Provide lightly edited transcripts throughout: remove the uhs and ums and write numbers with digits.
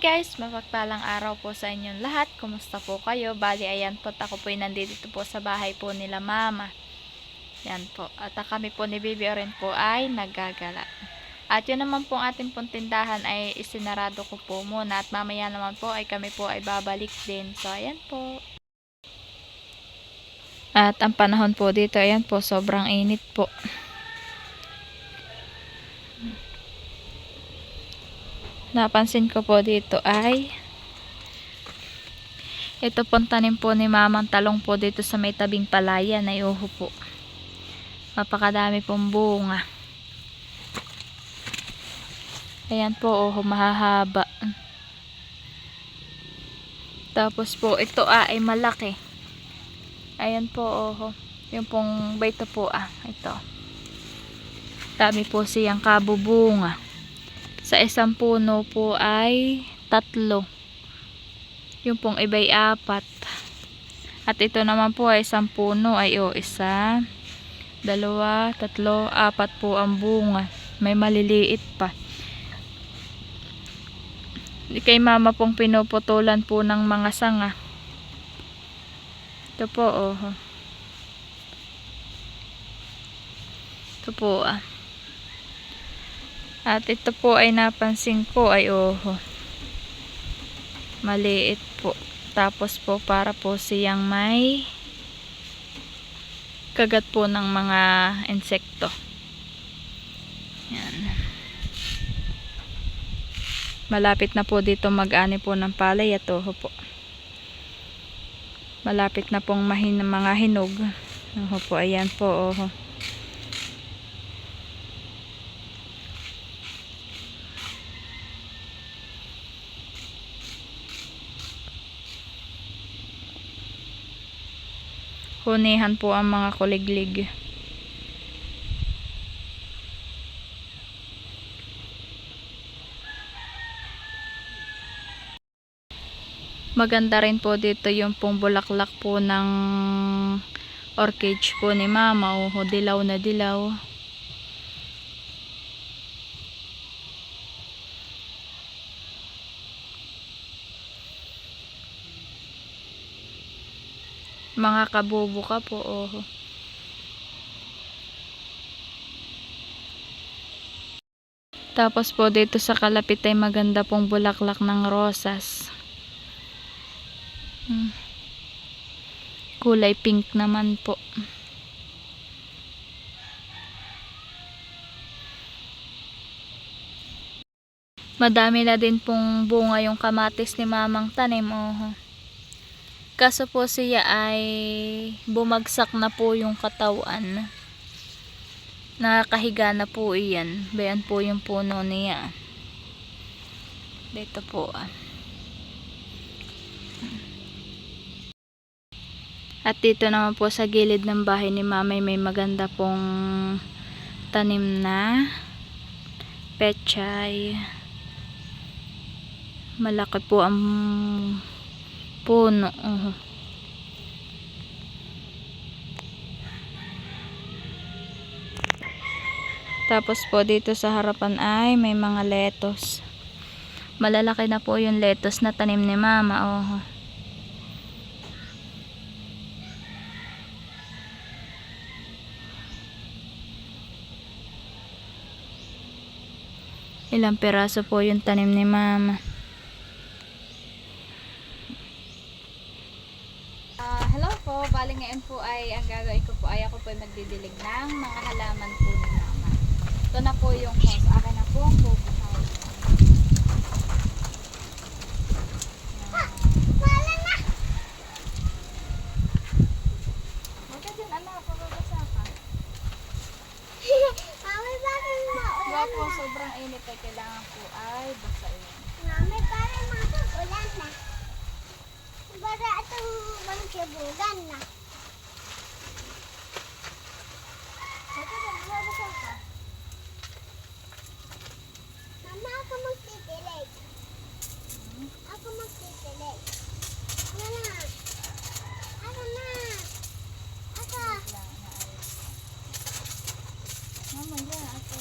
guys, mapagpalang araw po sa inyong lahat. Kumusta po kayo? Bali, ayan po, ako po nandito po sa bahay po nila mama. Yan po. At kami po ni Bibi rin po ay naggagala. At yun naman po ating pong tindahan ay isinarado ko po muna. At mamaya naman po ay kami po ay babalik din. So, ayan po. At ang panahon po dito, ayan po, sobrang init po. Napansin ko po dito ay ito pong tanim po ni mamang talong po dito sa may tabing palayan ay uho po. Napakadami pong bunga. Ayan po, uho, mahahaba. Tapos po ito ay malaki. Ayan po, uho. Yung pong bayto po ito. Dami po siyang kabubunga. Sa isang puno po ay 3. Yung pong iba'y 4. At ito naman po ay isang puno ay 1, 2, 3, 4 po ang bunga. May maliliit pa. Kay mama pong pinuputulan po ng mga sanga. Ito po, Ito po, At ito po ay napansin ko ay maliit po. Tapos po para po siyang may kagat po ng mga insekto. Yan. Malapit na po dito mag-ani po ng palay at po. Malapit na pong mga hinog. Po, ayan po, Hunihan po ang mga kuliglig. Maganda rin po dito yung pong bulaklak po ng orchid po ni mama. Dilaw na dilaw. Mga kabubuka po, Tapos po dito sa kalapit ay maganda pong bulaklak ng rosas. Kulay pink naman po. Madami na din pong bunga yung kamatis ni mamang tanim, Kaso po siya ay bumagsak na po yung katawan. Nakakahiga na po iyan. Bayan po yung puno niya. Dito po, At dito naman po sa gilid ng bahay ni mamay may maganda pong tanim na pechay. Malaki po ang puno. Tapos po dito sa harapan ay may mga lettuce. Malalaki na po yung lettuce na tanim ni mama, Ilang piraso po yung tanim ni mama. Hello po, bali ngayon po ay ang gagawin ko po ay ako po ay magdidilig ng mga halaman po ni mama. Ito na po yung hose. Akin na po ang bubuhaw. Huwag din anak, pababasa ka. Huwag po, sobrang init ay kailangan po ay basain. Mami, parang mag-ulan na. Para itong magkibugan na. Mama, ako magtitilig. Ako magtitilig. Ano na? Ako na. Ako. Mama, yan. Ako.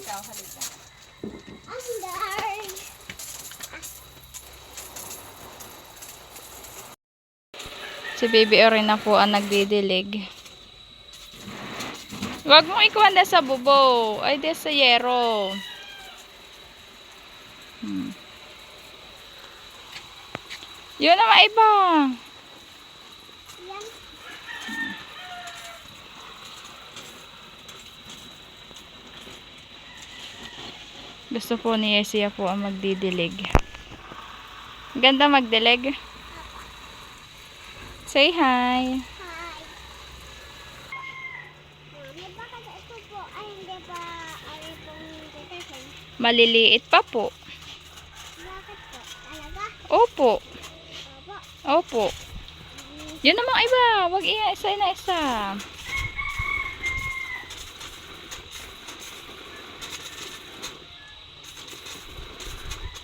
ikaw, halika. Under. Si Baby Orin na po ang nagdidilig. Huwag mo ikuha na sa bubo. Ay, di sa yero. Yun naman iba. Yan. Gusto po ni Yesia po ang magdidilig. Ganda magdilig. Say hi. Hi. Mami, bakit ito po ay hindi pa ay pong titirahin? Maliliit pa po. Bakit po? Talaga? Opo. Opo. Opo. Yun namang iba. Wag isa na isa.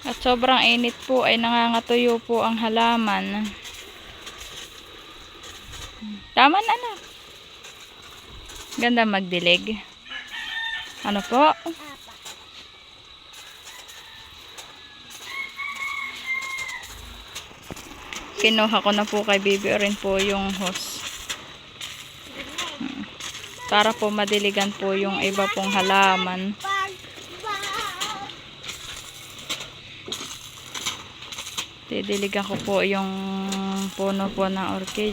At sobrang init po ay nangangatuyo po ang halaman. Tama na, anak. Ganda magdilig. Ano po? Apa. Kinuha ko na po kay Baby Orin po yung hose. Para po madiligan po yung iba pong halaman. Didiligan ko po yung puno po ng orchid.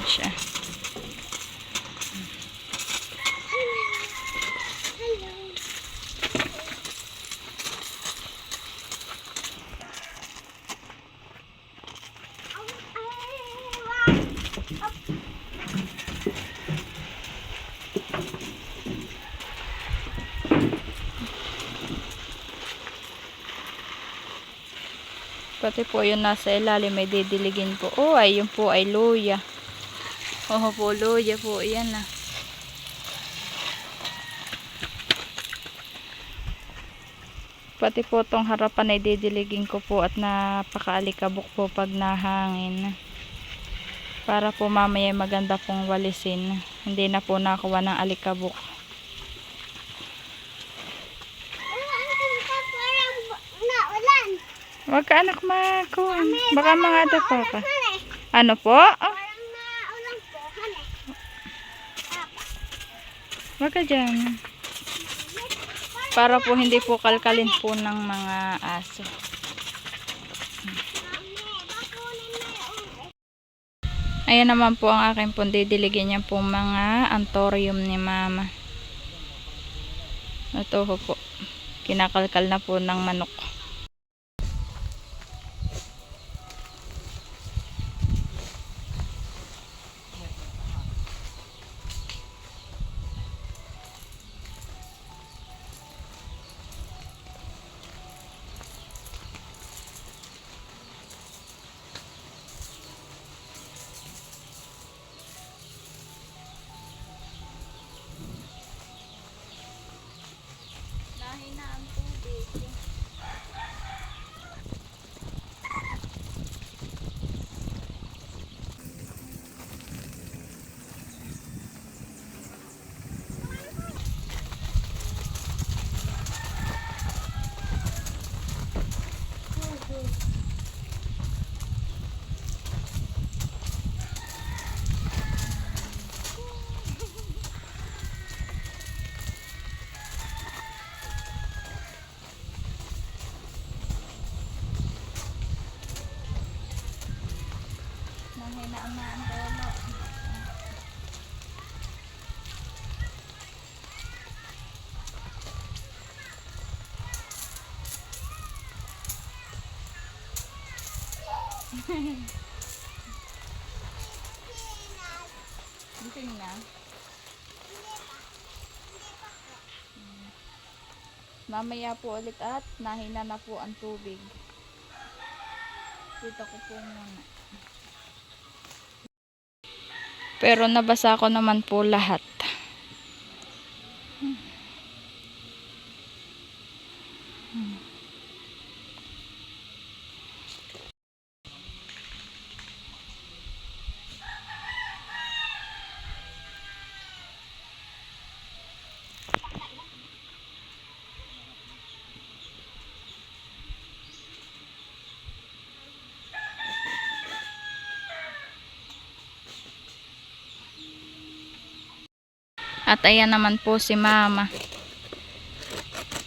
Pati po yun nasa ilalim may didiligin po. Oh, ay yun po ay luya. Oh po, luya po. Yan na. Pati po tong harapan ay didiligin ko po at napakaalikabok po pag nahangin. Para po mamaya maganda pong walisin. Hindi na po nakuha ng alikabok. Wag ka anak makuha. Baka mga pa ka. Ano po? Oh. Wag ka dyan. Para po hindi po kalkalin po ng mga aso. Ayan naman po ang aking pong didiligin niya po mga anthurium ni mama. Ito po. Kinakalkal na po ng manok. Nahina ang tubig. Nahina ang mga antolo. Gising na. Mamaya po ulit at nahina na po ang tubig. Dito ko po muna. Pero nabasa ko naman po lahat. At ayan naman po si mama.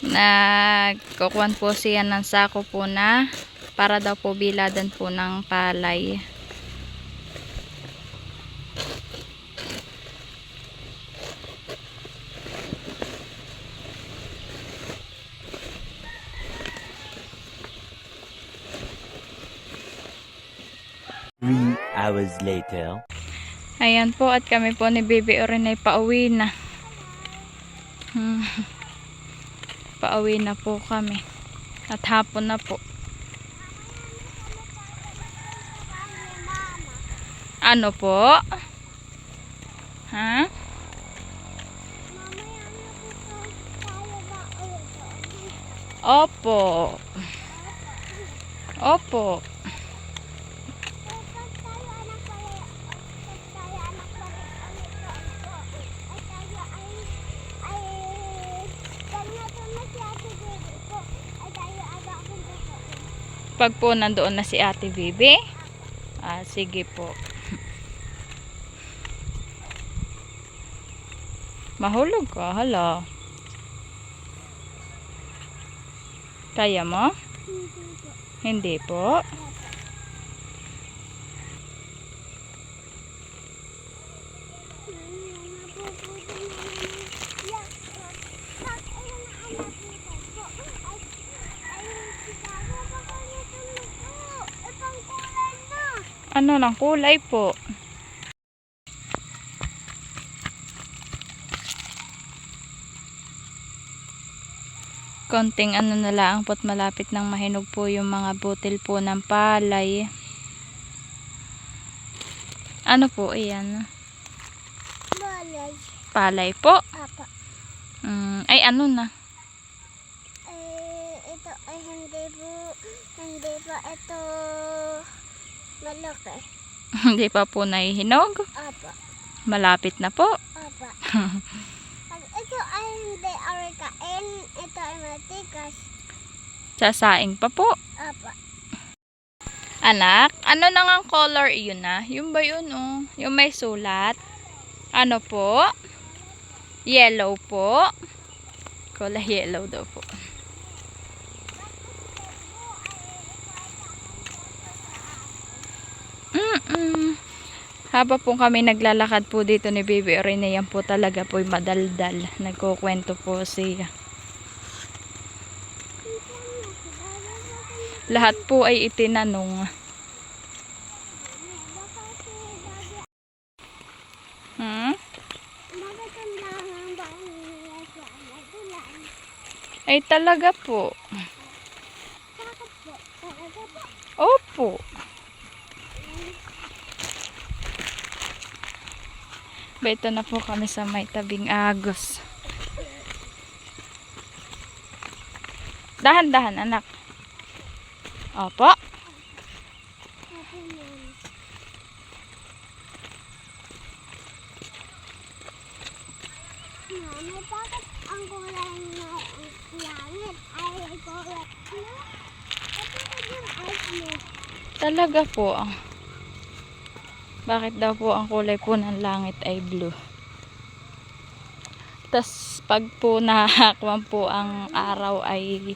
Nagkukuhan po siya ng sako po na para daw po biladan po ng palay. Three hours later. Ayan po, at kami po ni Baby Oren ay pauwi na. Pauwi na po kami. At hapon na po. Ano po? Ha? Mamaya na po tayo ba ulit doon? Opo. Opo. Pag tayo anak pala, pag tayo anak pala ulit doon po. Ay tayo ay pag nato na si Ate Baby po, ay tayo agapin po po. Pag po nandoon na si Ate Bibi. Sige po. Mahulog ka, hala. Kaya mo? Hindi po. Hindi po. Ano ng kulay po? Konting ano na lang po't malapit nang mahinog po yung mga butil po ng palay. Ano po iyan? Balay. Palay po. Apa. Ay ano na? Ito ay hindi po ito malaki. Hindi pa po nahihinog. Apa. Malapit na po. Apa. Pag ito ay hindi arikain, ito ay matikas. Sasaing pa po. Apa. Anak, ano nang ang color yun na? Yung ba yun oh? Yung may sulat? Ano po? Yellow po. Kulay yellow daw po. Habang po kami naglalakad po dito ni Baby Oren, yan po talaga po madaldal. Nagkukwento po siya. Lahat po ay itinanong. Ay talaga po. Opo. Ito na po kami sa may tabing agos. Dahan-dahan anak. Opo. Mami, bakit ang kulay ng langit ay kulay blue? Ito yung ay blue. Talaga po. Bakit daw po ang kulay po ng langit ay blue? Tas pag po nakakwan po ang araw ay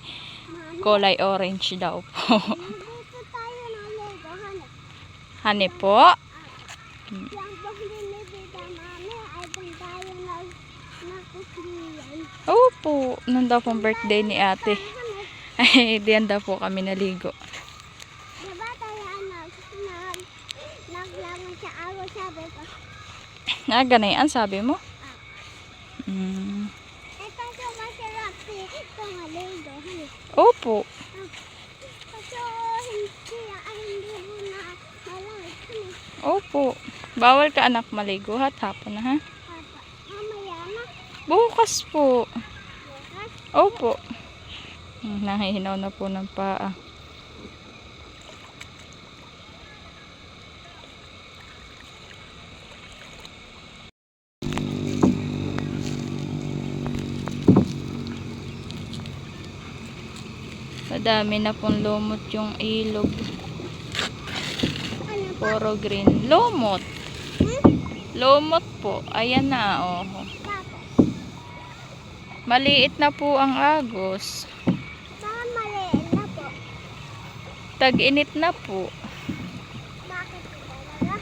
kulay orange daw po. Dito tayo naligo, hanap. Hani po? Yung pag binibita mami ay kung tayo nagkukliyan. Opo. Nung daw pong birthday ni ate. Ay, diyan daw po kami naligo. Diba tayo naglaman sa araw sabi ko. Ganayan sabi mo? Ito yung masarap ito maligo, hanap. Opo. Kaso hindi mo na malamit, hanap. Opo. Bawal ka anak maligo at hapon na ha? Papa, mamaya na. Bukas po. Bukas. Opo. Nahihinaw na po ng paa. Madami na pong lumot yung ilog. Ano ba? Puro green. Lumot. Lumot po. Ayan na. Oh. Bakit? Maliit na po ang agos. Baka maliit na po. Tag-init na po. Bakit po talaga?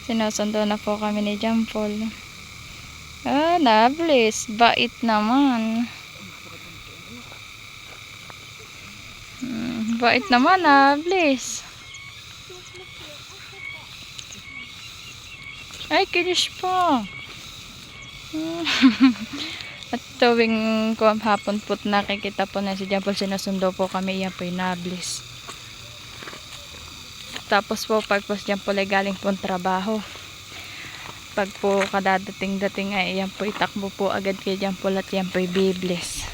Sinusundo na po kami ni Jampol. Ah, nablis. Bait naman. Bait naman, nablis. Ay, kinis po. At tuwing hapon po nakikita po na si Jampol, sinusundo po kami. Yan po yung nablis. Tapos po, pag po si Jampol ay galing po trabaho. Pag po kadadating-dating ay yan po itakbo po agad kay Jampol at yan po i-biblis.